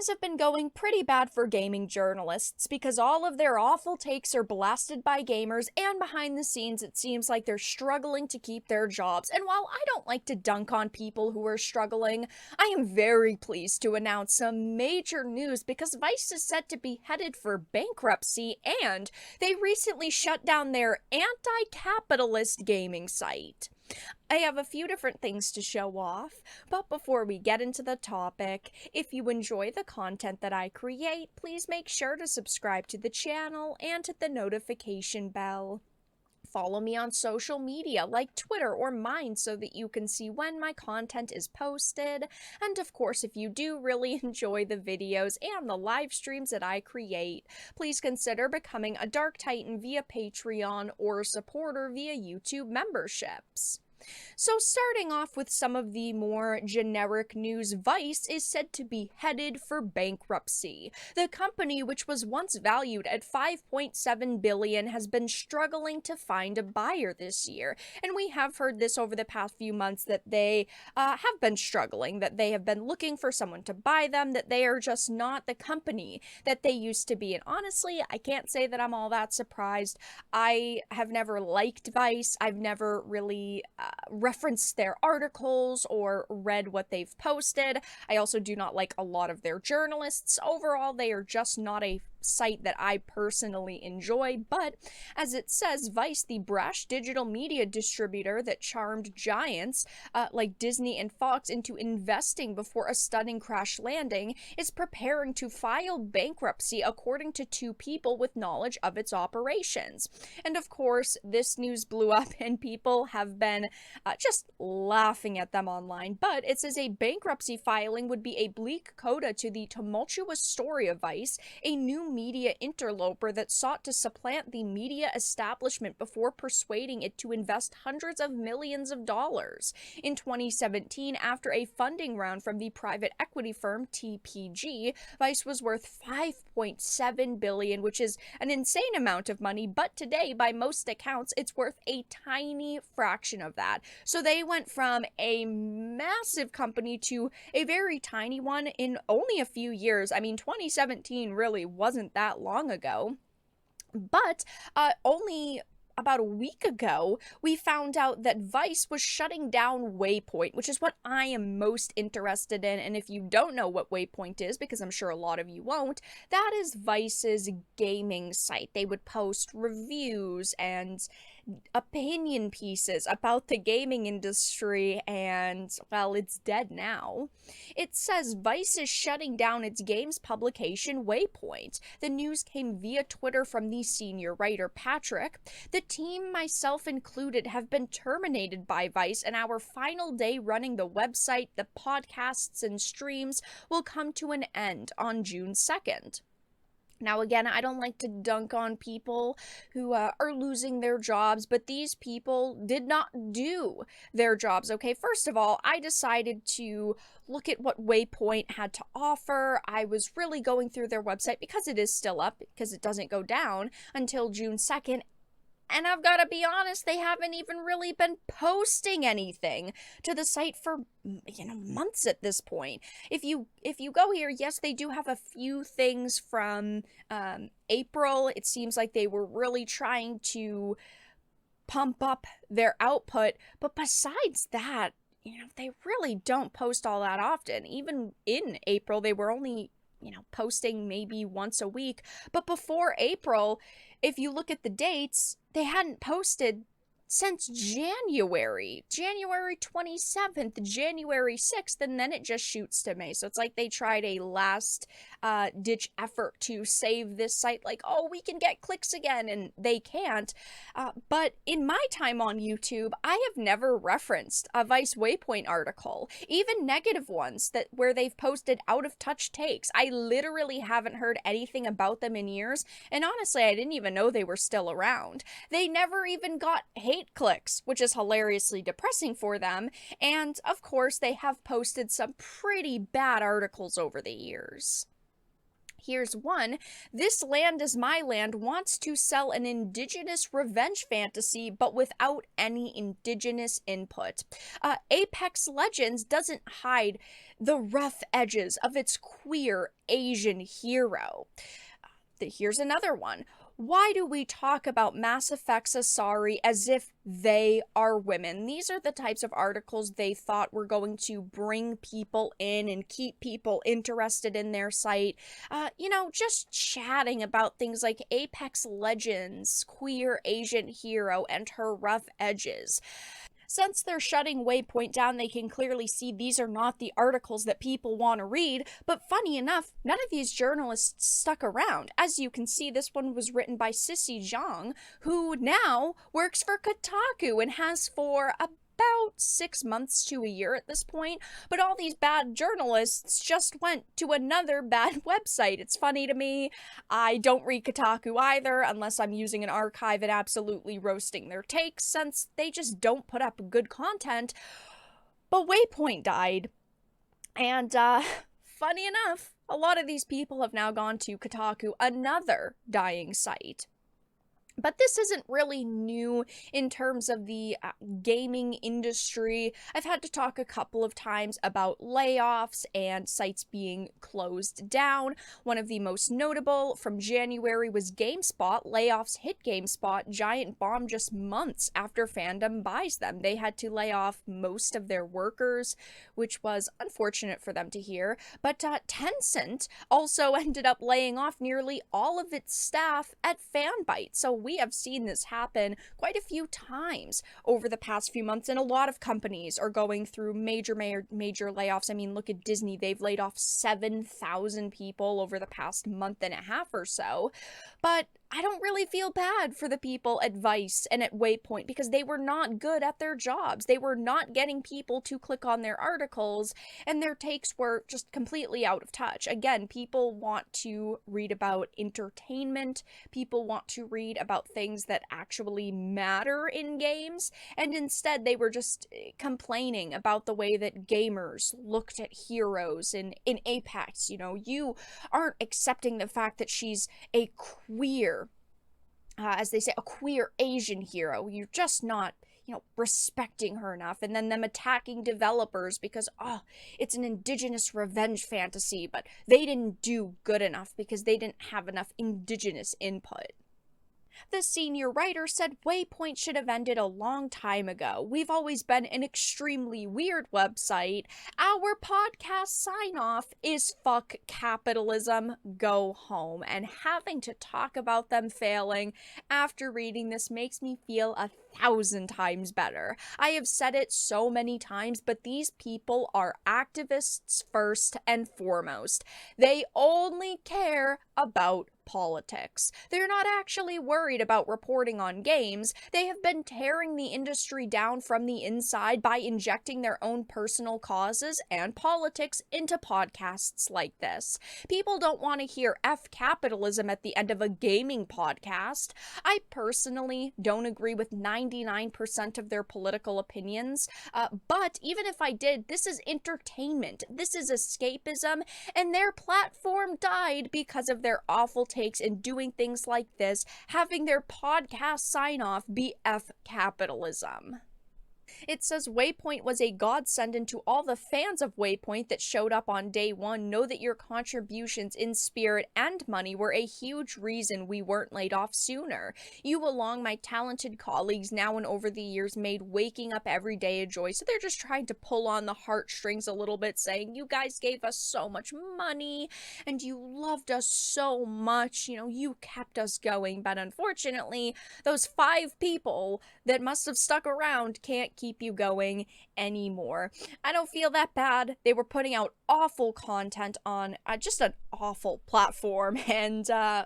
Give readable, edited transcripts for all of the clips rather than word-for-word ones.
things have been going pretty bad for gaming journalists because all of their awful takes are blasted by gamers, and behind the scenes it seems like they're struggling to keep their jobs. And while I don't like to dunk on people who are struggling, I am very pleased to announce some major news because Vice is set to be headed for bankruptcy, and they recently shut down their anti-capitalist gaming site. I have a few different things to show off, but before we get into the topic, if you enjoy the content that I create, please make sure to subscribe to the channel and hit the notification bell. Follow me on social media like Twitter or mine so that you can see when my content is posted. And of course, if you do really enjoy the videos and the live streams that I create, please consider becoming a Dark Titan via Patreon or a supporter via YouTube memberships. So starting off with some of the more generic news, Vice is said to be headed for bankruptcy. The company, which was once valued at $5.7 billion, has been struggling to find a buyer this year. And we have heard this over the past few months that they have been struggling, that they have been looking for someone to buy them, that they are just not the company that they used to be. And honestly, I can't say that I'm all that surprised. I have never liked Vice. I've never really referenced their articles or read what they've posted. I also do not like a lot of their journalists. Overall, they are just not a site that I personally enjoy, but as it says, Vice, the brash digital media distributor that charmed giants like Disney and Fox into investing before a stunning crash landing, is preparing to file bankruptcy according to two people with knowledge of its operations. And of course, this news blew up and people have been just laughing at them online, but it says a bankruptcy filing would be a bleak coda to the tumultuous story of Vice, a new media interloper that sought to supplant the media establishment before persuading it to invest hundreds of millions of dollars. In 2017, after a funding round from the private equity firm TPG, Vice was worth $5.7 billion, which is an insane amount of money, but today, by most accounts, it's worth a tiny fraction of that. So they went from a massive company to a very tiny one in only a few years. I mean, 2017 really wasn't that long ago, but only about a week ago, we found out that Vice was shutting down Waypoint, which is what I am most interested in. And if you don't know what Waypoint is, because I'm sure a lot of you won't, that is Vice's gaming site. They would post reviews and opinion pieces about the gaming industry, and, well, it's dead now. It says Vice is shutting down its games publication, Waypoint. The news came via Twitter from the senior writer, Patrick. The team, myself included, have been terminated by Vice, and our final day running the website, the podcasts, and streams will come to an end on June 2nd. Now, again, I don't like to dunk on people who are losing their jobs, but these people did not do their jobs, okay? First of all, I decided to look at what Waypoint had to offer. I was really going through their website because it is still up, because it doesn't go down until June 2nd. And I've got to be honest, they haven't even really been posting anything to the site for, months at this point. If you go here, yes, they do have a few things from April. It seems like they were really trying to pump up their output. But besides that, they really don't post all that often. Even in April, they were only posting maybe once a week. But before April, if you look at the dates, they hadn't posted since January 27th, January 6th, and then it just shoots to May. So it's like they tried a last ditch effort to save this site, like, oh, we can get clicks again, and they can't. But in my time on YouTube, I have never referenced a Vice Waypoint article, even negative ones where they've posted out of touch takes. I literally haven't heard anything about them in years, and honestly, I didn't even know they were still around. They never even got hate clicks, which is hilariously depressing for them, and of course, they have posted some pretty bad articles over the years. Here's one. This Land Is My Land wants to sell an indigenous revenge fantasy, but without any indigenous input. Apex Legends doesn't hide the rough edges of its queer Asian hero. Here's another one. Why do we talk about Mass Effect's Asari as if they are women? These are the types of articles they thought were going to bring people in and keep people interested in their site. Just chatting about things like Apex Legends, queer Asian hero, and her rough edges. Since they're shutting Waypoint down, they can clearly see these are not the articles that people want to read, but funny enough, none of these journalists stuck around. As you can see, this one was written by Sissy Zhang, who now works for Kotaku and has for about 6 months to a year at this point, but all these bad journalists just went to another bad website. It's funny to me. I don't read Kotaku either, unless I'm using an archive and absolutely roasting their takes, since they just don't put up good content. But Waypoint died, and funny enough, a lot of these people have now gone to Kotaku, another dying site. But this isn't really new in terms of the gaming industry. I've had to talk a couple of times about layoffs and sites being closed down. One of the most notable from January was GameSpot. Layoffs hit GameSpot, giant bomb just months after fandom buys them. They had to lay off most of their workers, which was unfortunate for them to hear. But Tencent also ended up laying off nearly all of its staff at Fanbyte. So we have seen this happen quite a few times over the past few months, and a lot of companies are going through major layoffs. I mean, look at Disney. They've laid off 7,000 people over the past month and a half or so. But I don't really feel bad for the people at Vice and at Waypoint because they were not good at their jobs. They were not getting people to click on their articles, and their takes were just completely out of touch. Again, people want to read about entertainment. People want to read about things that actually matter in games, and instead they were just complaining about the way that gamers looked at heroes in Apex. You aren't accepting the fact that she's a queer, as they say, a queer Asian hero. You're just not, respecting her enough. And then them attacking developers because, it's an indigenous revenge fantasy, but they didn't do good enough because they didn't have enough indigenous input. The senior writer said Waypoint should have ended a long time ago. We've always been an extremely weird website. Our podcast sign-off is fuck capitalism, go home. And having to talk about them failing after reading this makes me feel 1,000 times better. I have said it so many times, but these people are activists first and foremost. They only care about politics. They're not actually worried about reporting on games. They have been tearing the industry down from the inside by injecting their own personal causes and politics into podcasts like this. People don't want to hear F capitalism at the end of a gaming podcast. I personally don't agree with 99% of their political opinions, but even if I did, this is entertainment. This is escapism, and their platform died because of their awful takes and doing things like this, having their podcast sign off be F capitalism. It says Waypoint was a godsend, and to all the fans of Waypoint that showed up on day one, know that your contributions in spirit and money were a huge reason we weren't laid off sooner. You, along my talented colleagues now and over the years, made waking up every day a joy. So they're just trying to pull on the heartstrings a little bit, saying you guys gave us so much money and you loved us so much, you kept us going. But unfortunately, those 5 people that must have stuck around can't keep you going anymore. I don't feel that bad. They were putting out awful content on just an awful platform, and a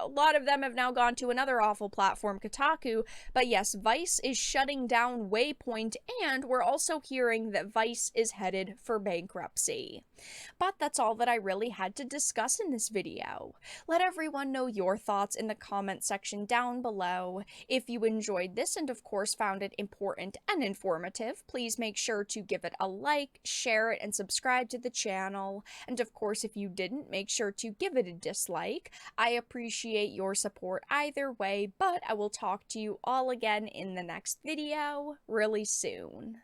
lot of them have now gone to another awful platform, Kotaku. But yes, Vice is shutting down Waypoint, and we're also hearing that Vice is headed for bankruptcy. But that's all that I really had to discuss in this video. Let everyone know your thoughts in the comment section down below. If you enjoyed this and of course found it important and informative, please please make sure to give it a like, share it, and subscribe to the channel. And of course, if you didn't, make sure to give it a dislike. I appreciate your support either way, but I will talk to you all again in the next video really soon.